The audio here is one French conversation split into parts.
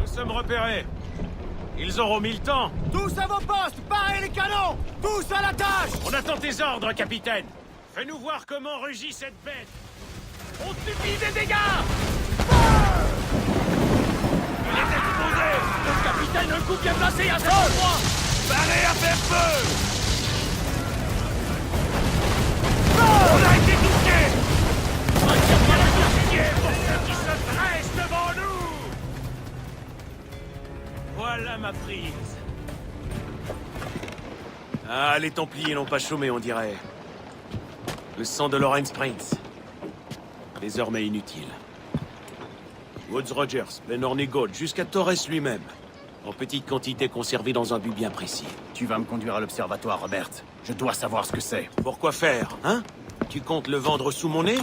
Nous sommes repérés. Ils auront mis le temps. Tous à vos postes! Parez les canons! Tous à la tâche! On attend tes ordres, capitaine. Fais-nous voir comment rugit cette bête. On subit des dégâts. Il est explosé. Le capitaine, un coup bien placé à cet endroit. Parez à faire feu. On a été touché. Retirez la virginie pour ceux qui se dressent devant nous. Voilà ma prise. Ah, les Templiers n'ont pas chômé, on dirait. Le sang de Lawrence Prince. Désormais inutile. Woods Rogers, Ben Ornigold, jusqu'à Torres lui-même. En petite quantité conservée dans un but bien précis. Tu vas me conduire à l'observatoire, Robert. Je dois savoir ce que c'est. Pourquoi faire, hein? Tu comptes le vendre sous mon nez?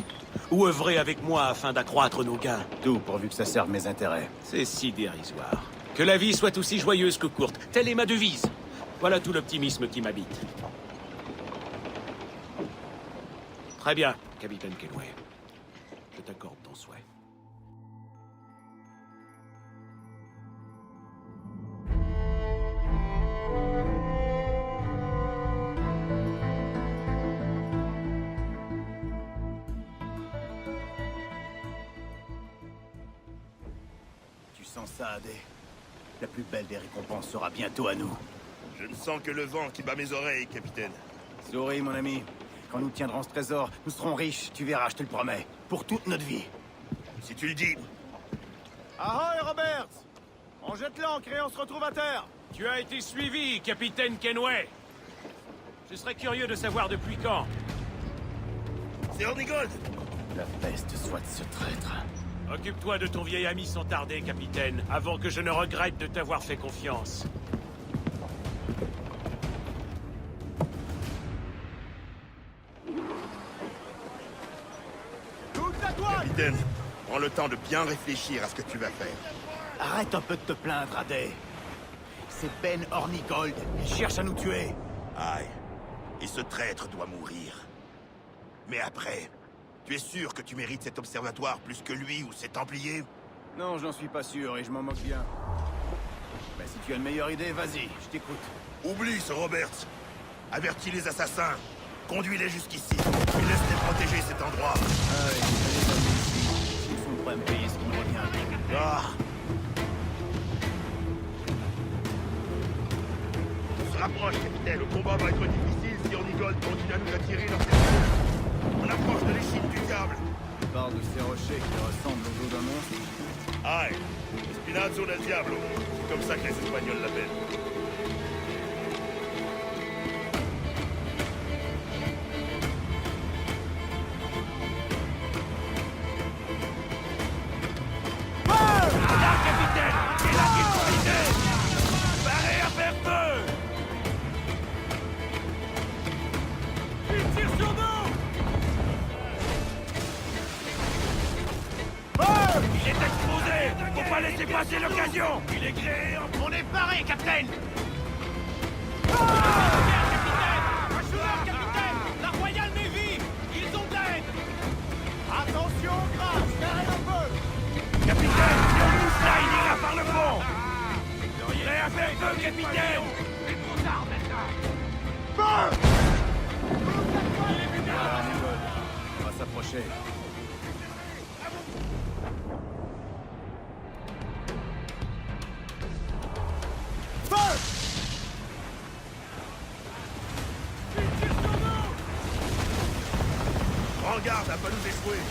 Ou œuvrer avec moi afin d'accroître nos gains? Tout pourvu que ça serve mes intérêts. C'est si dérisoire. Que la vie soit aussi joyeuse que courte. Telle est ma devise. Voilà tout l'optimisme qui m'habite. Très bien, capitaine Kenway. Je t'accorde ton souhait. Tu sens ça, Adé? La plus belle des récompenses sera bientôt à nous. Je ne sens que le vent qui bat mes oreilles, capitaine. Souris, mon ami. Quand nous tiendrons ce trésor, nous serons riches, tu verras, je te le promets. Pour toute notre vie. Si tu le dis. Ahoy, Robert! On jette l'ancre et on se retrouve à terre. Tu as été suivi, capitaine Kenway. Je serais curieux de savoir depuis quand. C'est Ornigold! La peste soit de ce traître. Occupe-toi de ton vieil ami sans tarder, capitaine, avant que je ne regrette de t'avoir fait confiance. Toute à toi! Capitaine, prends le temps de bien réfléchir à ce que tu vas faire. Arrête un peu de te plaindre, Adé. C'est Ben Ornigold. Il cherche à nous tuer. Aïe. Et ce traître doit mourir. Mais après, tu es sûr que tu mérites cet observatoire plus que lui ou ses Templiers? Non, j'en suis pas sûr et je m'en moque bien. Mais si tu as une meilleure idée, vas-y, je t'écoute. Oublie ce Roberts. Avertis les assassins. Conduis-les jusqu'ici. Et laisse-les protéger cet endroit. Ah oui, allez, vas-y ici. S'ils sont prêts à me payer ce qui me revient. Ah. On se rapproche, capitaine. Le combat va être difficile si Ornigold continue à nous attirer dans ses yeux. On approche de l'échine du diable. Tu parles de ces rochers qui ressemblent aux os d'un monstre. Aïe. Spinazzo del Diablo. C'est comme ça que les Espagnols l'appellent. Là, capitaine! C'est là qu'il faut viser! Parez à faire feu! Il tire sur nous! Il est explosé! Faut pas laisser passer l'occasion! Il est créé en... On est paré, capitaine! Capitaine! Un joueur, capitaine! La Royal Navy! Ils ont de l'aide! Attention, grâce, carré un peu. Capitaine, si on pousse là, il ira par le fond! Prêt à faire feu, capitaine! Ornigold, on va s'approcher. Prends garde à pas nous échouer.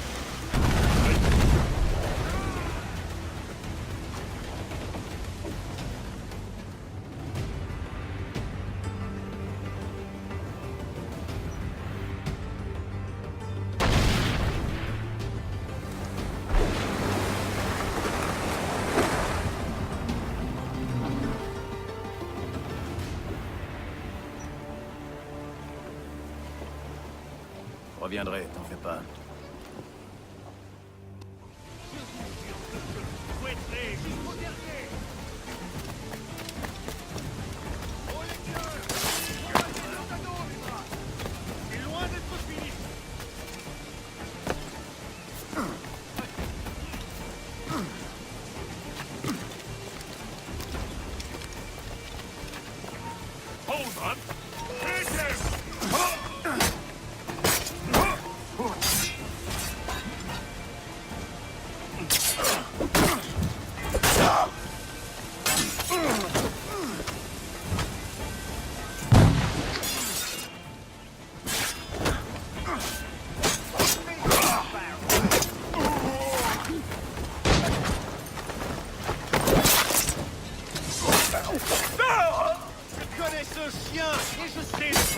Je reviendrai, t'en fais pas.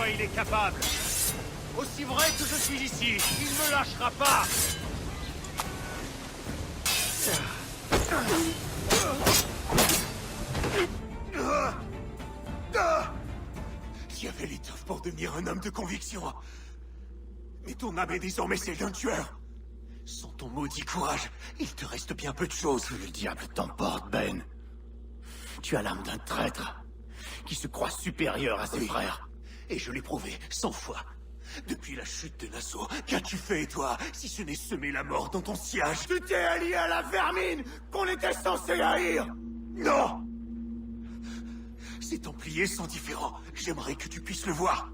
quoi il est capable. Aussi vrai que je suis ici, il ne me lâchera pas. Tu avais l'étoffe pour devenir un homme de conviction. Mais ton âme est désormais celle d'un tueur. Sans ton maudit courage, il te reste bien peu de choses. Que le diable t'emporte, Ben. Tu as l'âme d'un traître, qui se croit supérieur à ses frères. Et je l'ai prouvé 100 fois. Depuis la chute de Nassau, qu'as-tu fait, toi, si ce n'est semer la mort dans ton siège? Tu t'es allié à la vermine qu'on était censé haïr. Non! Ces Templiers sont différents. J'aimerais que tu puisses le voir.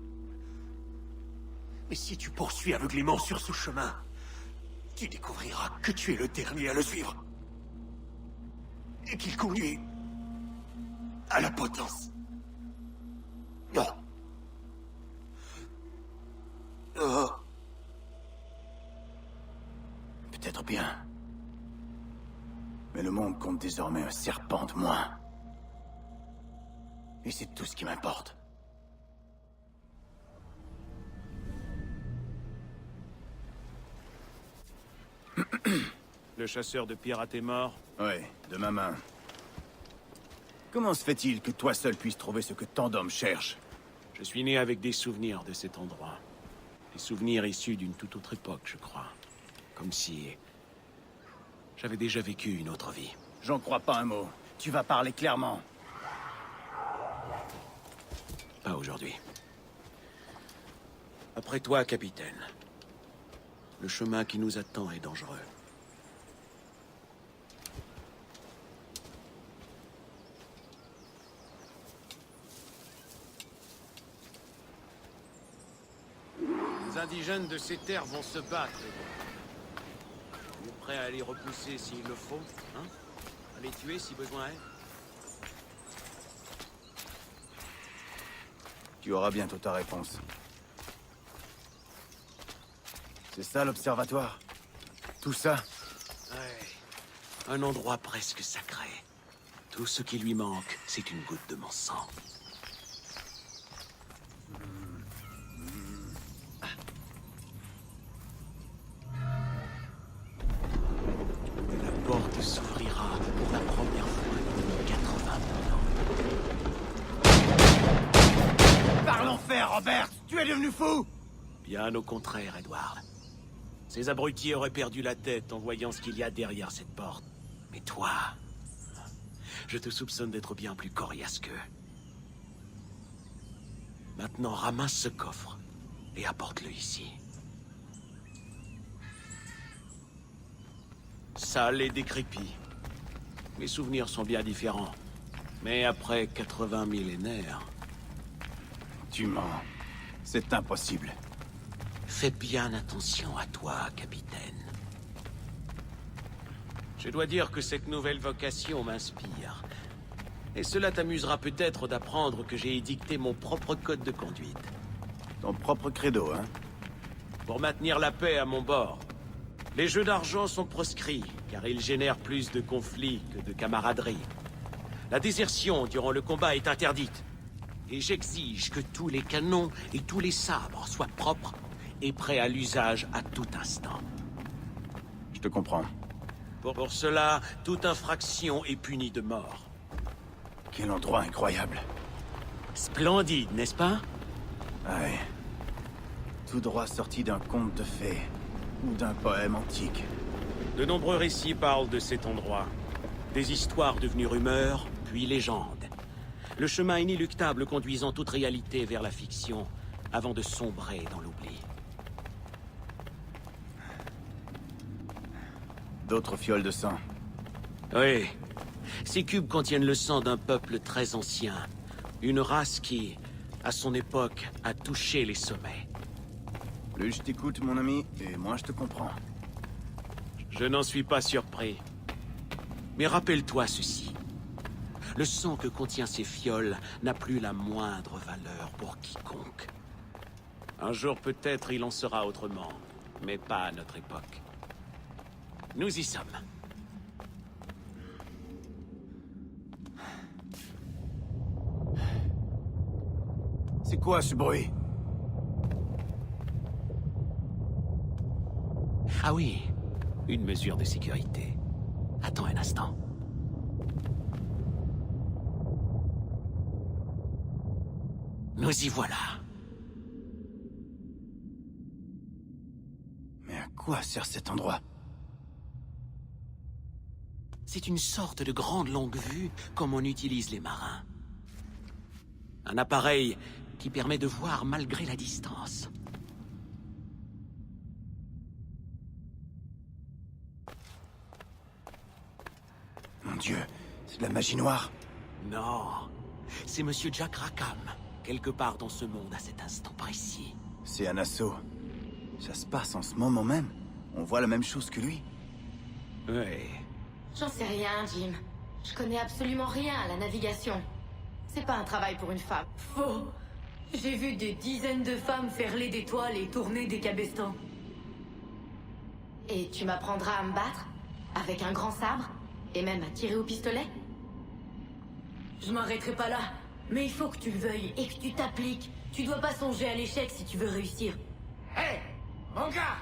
Mais si tu poursuis aveuglément sur ce chemin, tu découvriras que tu es le dernier à le suivre. Et qu'il conduit à la potence. Non. Oh. Peut-être bien. Mais le monde compte désormais un serpent de moins. Et c'est tout ce qui m'importe. Le chasseur de pirates est mort. Ouais, de ma main. Comment se fait-il que toi seul puisses trouver ce que tant d'hommes cherchent? Je suis né avec des souvenirs de cet endroit. Des souvenirs issus d'une toute autre époque, je crois. Comme si... j'avais déjà vécu une autre vie. J'en crois pas un mot. Tu vas parler clairement. Pas aujourd'hui. Après toi, capitaine. Le chemin qui nous attend est dangereux. Les indigènes de ces terres vont se battre. Tu es prêt à les repousser s'il le faut, hein? À les tuer si besoin est? Tu auras bientôt ta réponse. C'est ça l'observatoire? Tout ça? Ouais. Un endroit presque sacré. Tout ce qui lui manque, c'est une goutte de mon sang. La porte s'ouvrira pour la première fois depuis 80 000 ans. Par l'enfer, Robert! Tu es devenu fou! Bien au contraire, Edward. Ces abrutis auraient perdu la tête en voyant ce qu'il y a derrière cette porte. Mais toi, je te soupçonne d'être bien plus coriace qu'eux. Maintenant, ramasse ce coffre et apporte-le ici. Sale et décrépit. Mes souvenirs sont bien différents. Mais après 80 millénaires... Tu mens. C'est impossible. Fais bien attention à toi, capitaine. Je dois dire que cette nouvelle vocation m'inspire. Et cela t'amusera peut-être d'apprendre que j'ai édicté mon propre code de conduite. Ton propre credo, hein? Pour maintenir la paix à mon bord. Les jeux d'argent sont proscrits, car ils génèrent plus de conflits que de camaraderie. La désertion durant le combat est interdite. Et j'exige que tous les canons et tous les sabres soient propres et prêts à l'usage à tout instant. Je te comprends. Pour cela, toute infraction est punie de mort. Quel endroit incroyable. Splendide, n'est-ce pas? Ouais. Tout droit sorti d'un conte de fées. Ou d'un poème antique. De nombreux récits parlent de cet endroit. Des histoires devenues rumeurs, puis légendes. Le chemin inéluctable conduisant toute réalité vers la fiction, avant de sombrer dans l'oubli. D'autres fioles de sang. Oui. Ces cubes contiennent le sang d'un peuple très ancien. Une race qui, à son époque, a touché les sommets. Plus je t'écoute, mon ami, et moins je te comprends. Je n'en suis pas surpris. Mais rappelle-toi ceci. Le sang que contient ces fioles n'a plus la moindre valeur pour quiconque. Un jour peut-être il en sera autrement, mais pas à notre époque. Nous y sommes. C'est quoi ce bruit? Ah oui, une mesure de sécurité. Attends un instant. Nous y voilà. Mais à quoi sert cet endroit? C'est une sorte de grande longue vue comme on utilise les marins. Un appareil qui permet de voir malgré la distance. Mon Dieu, c'est de la magie noire. Non, c'est Monsieur Jack Rackham, quelque part dans ce monde à cet instant précis. C'est un assaut. Ça se passe en ce moment même. On voit la même chose que lui. Oui. J'en sais rien, Jim. Je connais absolument rien à la navigation. C'est pas un travail pour une femme. Faux. J'ai vu des dizaines de femmes faire des toiles et tourner des cabestans. Et tu m'apprendras à me battre? Avec un grand sabre? Et même à tirer au pistolet? Je m'arrêterai pas là. Mais il faut que tu le veuilles et que tu t'appliques. Tu dois pas songer à l'échec si tu veux réussir. Hé, mon gars,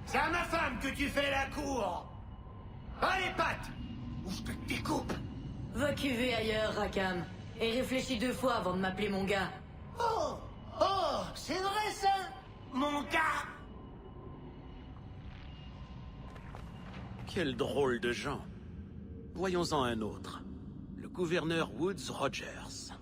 c'est à ma femme que tu fais la cour. Ah, les pattes, ou je te découpe. Va cuver ailleurs, Rackham. Et réfléchis 2 fois avant de m'appeler mon gars. Oh, c'est vrai ça, mon gars. Quel drôle de gens. Voyons-en un autre. Le gouverneur Woods Rogers.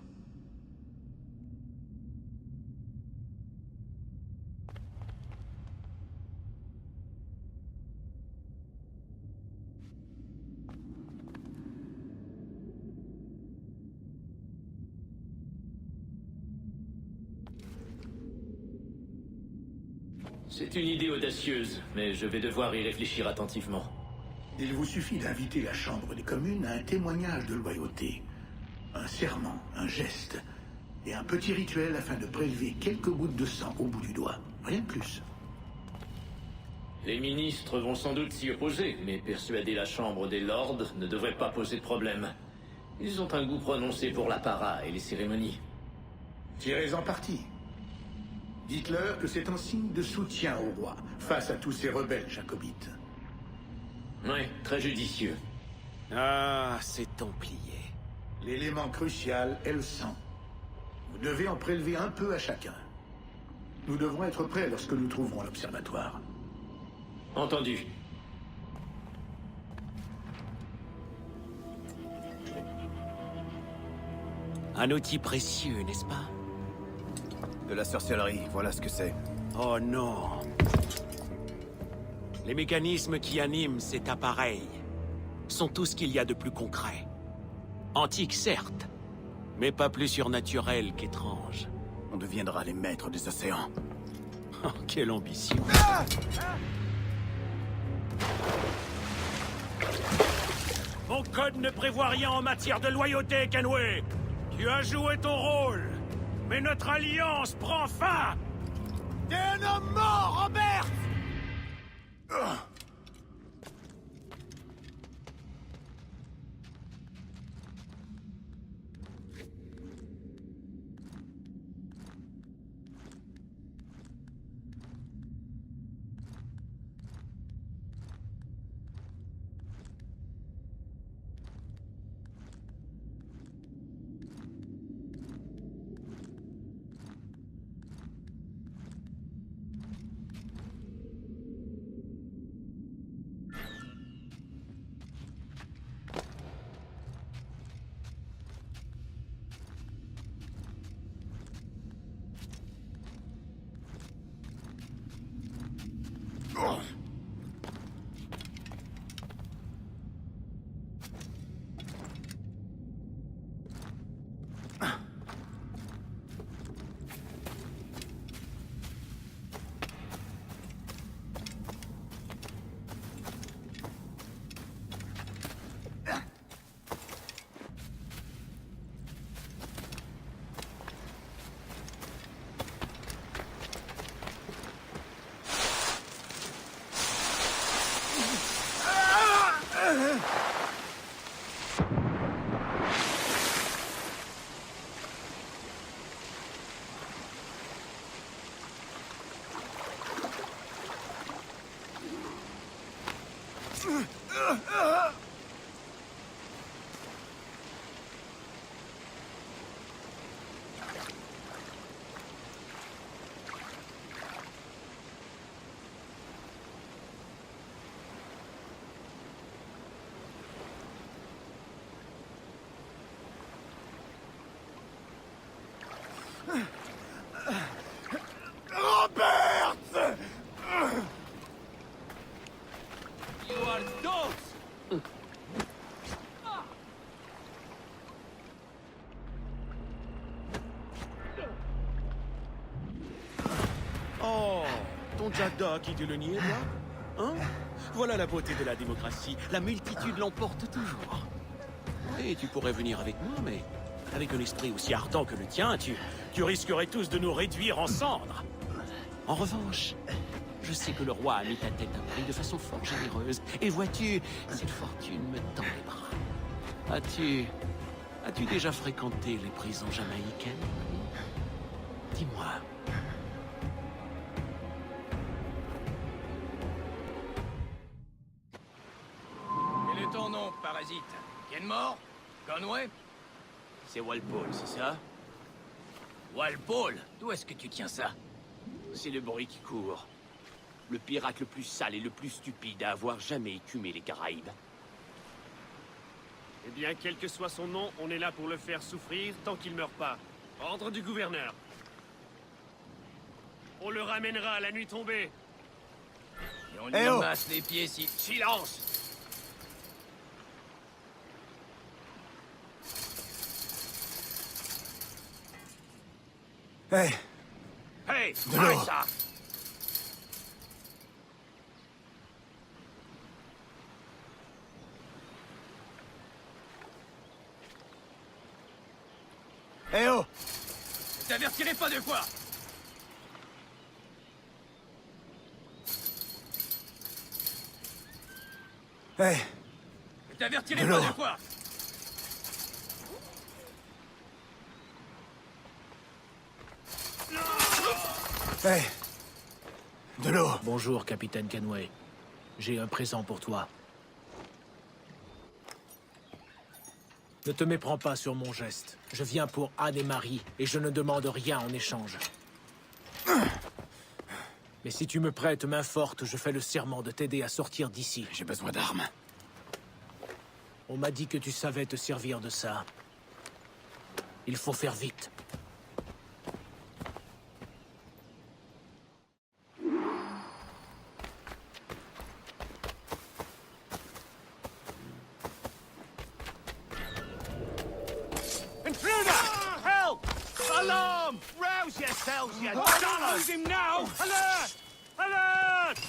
C'est une idée audacieuse, mais je vais devoir y réfléchir attentivement. Il vous suffit d'inviter la Chambre des communes à un témoignage de loyauté. Un serment, un geste, et un petit rituel afin de prélever quelques gouttes de sang au bout du doigt. Rien de plus. Les ministres vont sans doute s'y opposer, mais persuader la Chambre des Lords ne devrait pas poser de problème. Ils ont un goût prononcé pour l'apparat et les cérémonies. Tirez-en parti. Dites-leur que c'est un signe de soutien au roi face à tous ces rebelles jacobites. Oui, très judicieux. Ah, ces Templiers. L'élément crucial est le sang. Vous devez en prélever un peu à chacun. Nous devrons être prêts lorsque nous trouverons l'observatoire. Entendu. Un outil précieux, n'est-ce pas? De la sorcellerie, voilà ce que c'est. Oh non. Les mécanismes qui animent cet appareil sont tout ce qu'il y a de plus concret. Antique, certes, mais pas plus surnaturel qu'étrange. On deviendra les maîtres des océans. Oh, quelle ambition. Mon code ne prévoit rien en matière de loyauté, Kenway. Tu as joué ton rôle, mais notre alliance prend fin. T'es un homme mort, Robert. Robert! You are dogs! Oh, ton Jada qui te le niait, là? Hein? Voilà la beauté de la démocratie. La multitude l'emporte toujours. Et tu pourrais venir avec moi, mais avec un esprit aussi ardent que le tien, tu risquerais tous de nous réduire en cendres. En revanche, je sais que le roi a mis ta tête à prix de façon fort généreuse. Et vois-tu, cette fortune me tend les bras. As-tu déjà fréquenté les prisons jamaïcaines? Dis-moi. Quel est ton nom, parasite? Kenmore? Conway? C'est Walpole, c'est ça? Walpole? D'où est-ce que tu tiens ça? C'est le bruit qui court. Le pirate le plus sale et le plus stupide à avoir jamais écumé les Caraïbes. Eh bien, quel que soit son nom, on est là pour le faire souffrir tant qu'il meurt pas. Ordre du gouverneur. On le ramènera à la nuit tombée. Et on lui Eh oh! masse les pieds si... Silence! Hé! Hey! De l'eau! arrête ça! Eh oh! Je t'avertirai pas de quoi! Hé! Je t'avertirai De pas l'eau. de quoi! Hé! De l'eau! Bonjour, capitaine Kenway. J'ai un présent pour toi. Ne te méprends pas sur mon geste. Je viens pour Anne et Marie, et je ne demande rien en échange. Mais si tu me prêtes main forte, je fais le serment de t'aider à sortir d'ici. J'ai besoin d'armes. On m'a dit que tu savais te servir de ça. Il faut faire vite. Intruder! Help! Alarm! Rouse yourselves, you dollars! Lose him now! Alert! Alert!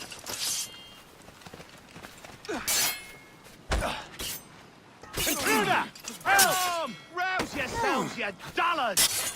Intruder! Help! Rouse yourselves, you dollars!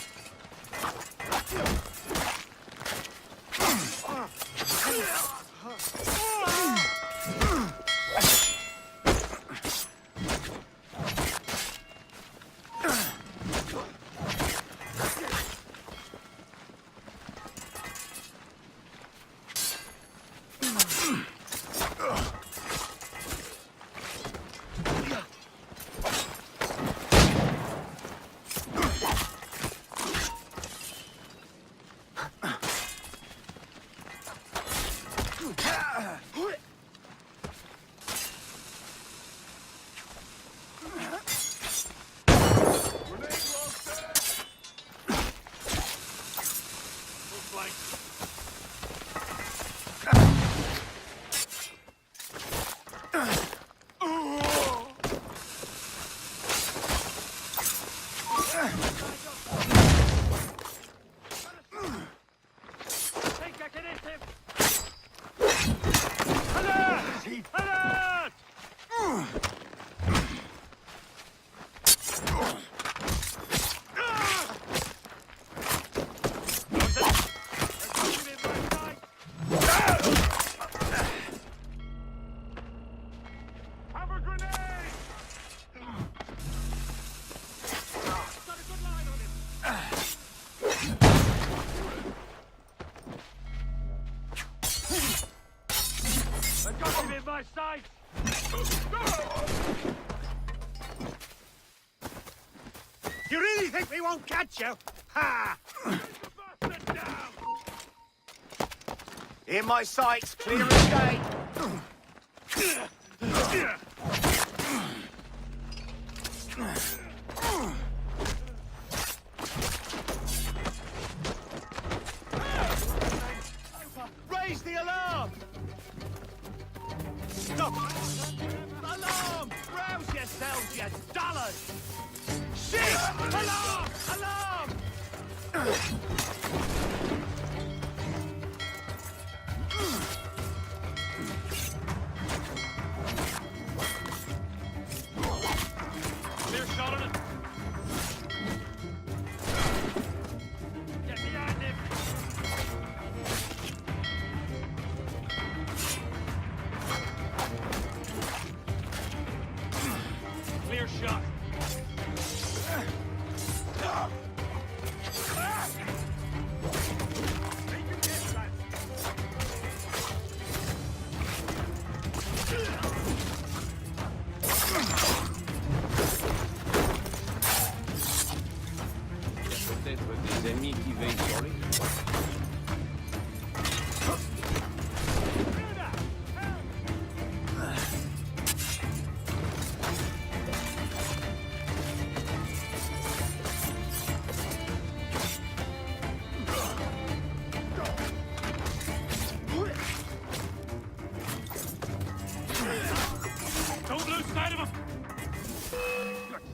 You really think we won't catch you? Ha! In my sights, clear as day. dollars! Shit! Alarm! Alarm! Clear shot on it. Get behind him. Clear shot. Peut-être des ennemis qui veillent sur lui. Don't lose sight of him. Gotcha.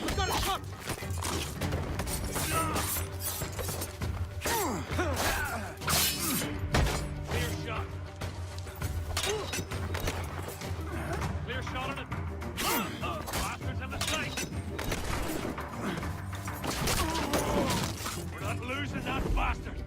We got a shot. Clear shot. Clear shot on it. Bastards have the sight. We're not losing that bastard.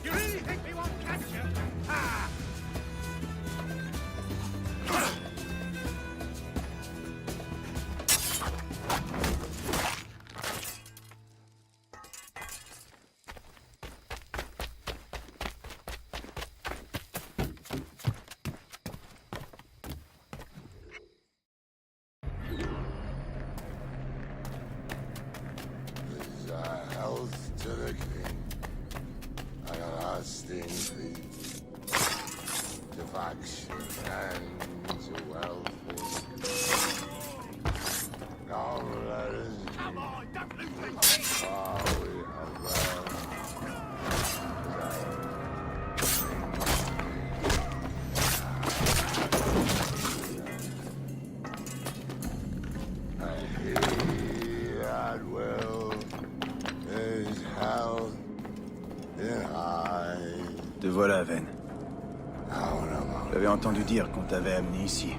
You really think we won't catch you? Ah! Health to the king, and a lasting peace to faction and to wealth. Now let us Come on, don't lose it! far we have learned. And he that will is held in high. Te voilà, Ven. Down among, J'avais entendu dire qu'on t'avait amené ici.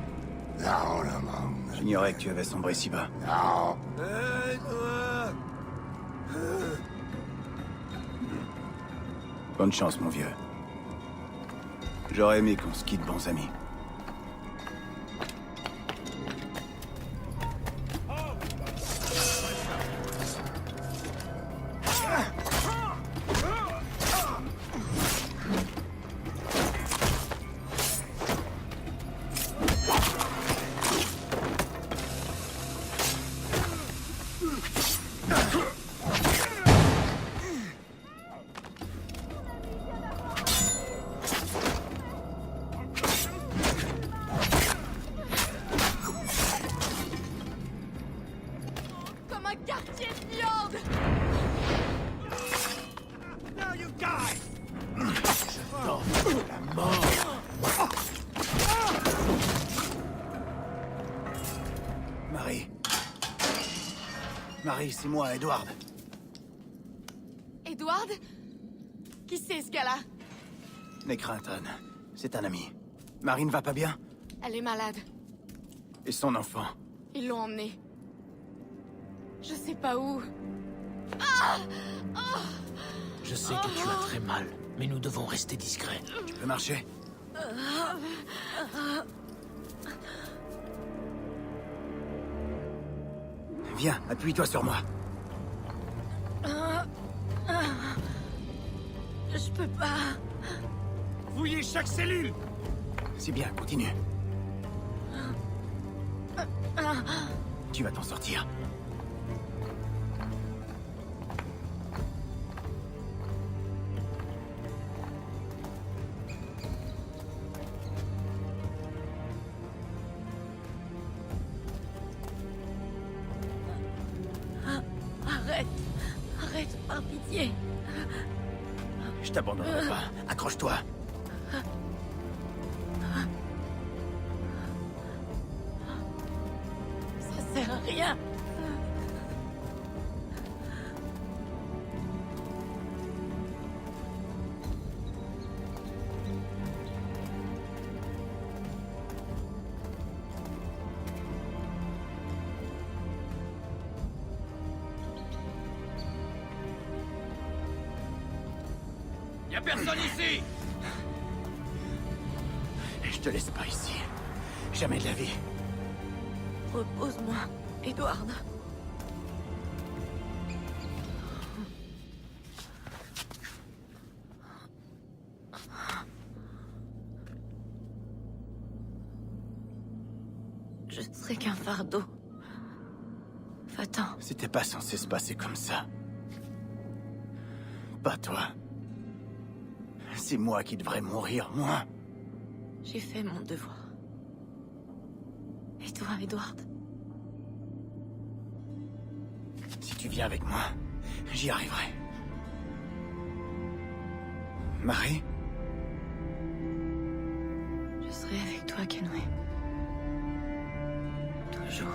down among, J'ignorais que tu avais sombré si bas. down. Bonne chance, mon vieux. J'aurais aimé qu'on se quitte bons amis. Comme un quartier de viande! Now you die! La mort. Marie. Marie, c'est moi, Edward. Edward? Qui c'est ce gars-là? N'aie crainte, Anne. C'est un ami. Marie ne va pas bien? Elle est malade. Et son enfant? Ils l'ont emmenée. Je sais pas où. Je sais que tu as très mal, mais nous devons rester discrets. Tu peux marcher? Viens, appuie-toi sur moi. Je peux pas. fouiller chaque cellule. C'est bien, continue. Tu vas t'en sortir. Arrête. Arrête, par pitié. Je t'abandonnerai pas. Accroche-toi. Ça sert à rien. Y a personne ici. Je te laisse pas ici. Jamais de la vie. Repose-moi, Edward. Je serai qu'un fardeau. Va-t'en. C'était pas censé se passer comme ça. Pas toi. C'est moi qui devrais mourir, moi. J'ai fait mon devoir. Et toi, Edward? Si tu viens avec moi, j'y arriverai. Marie? Je serai avec toi, Kenway. Toujours.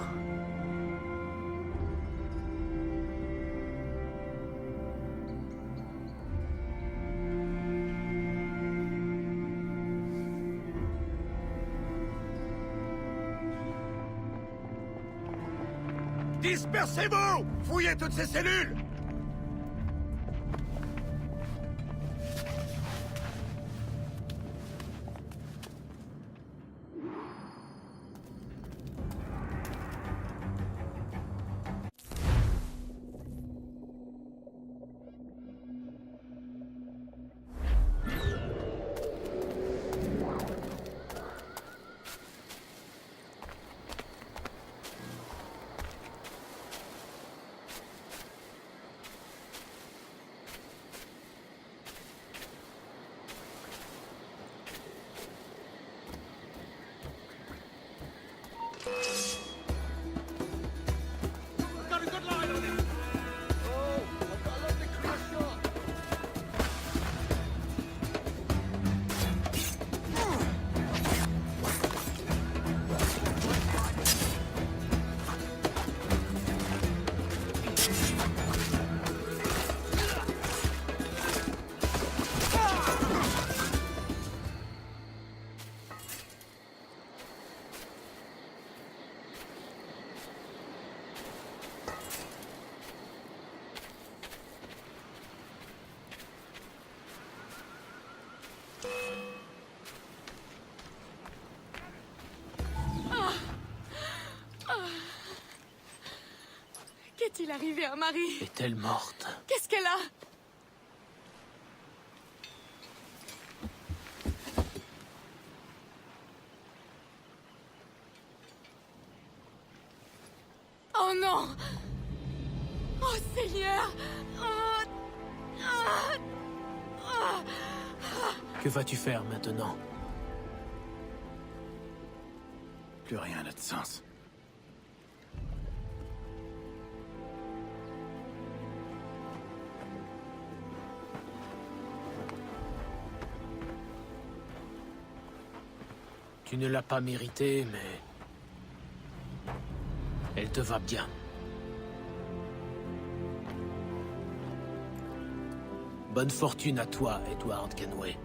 Dispersez-vous! Fouillez toutes ces cellules! Qu'est-il arrivé à Marie? Est-elle morte? Qu'est-ce qu'elle a? Oh non! Oh Seigneur! Oh... Ah! Ah! Que vas-tu faire maintenant? Plus rien n'a de sens. Tu ne l'as pas mérité, mais... elle te va bien. Bonne fortune à toi, Edward Kenway.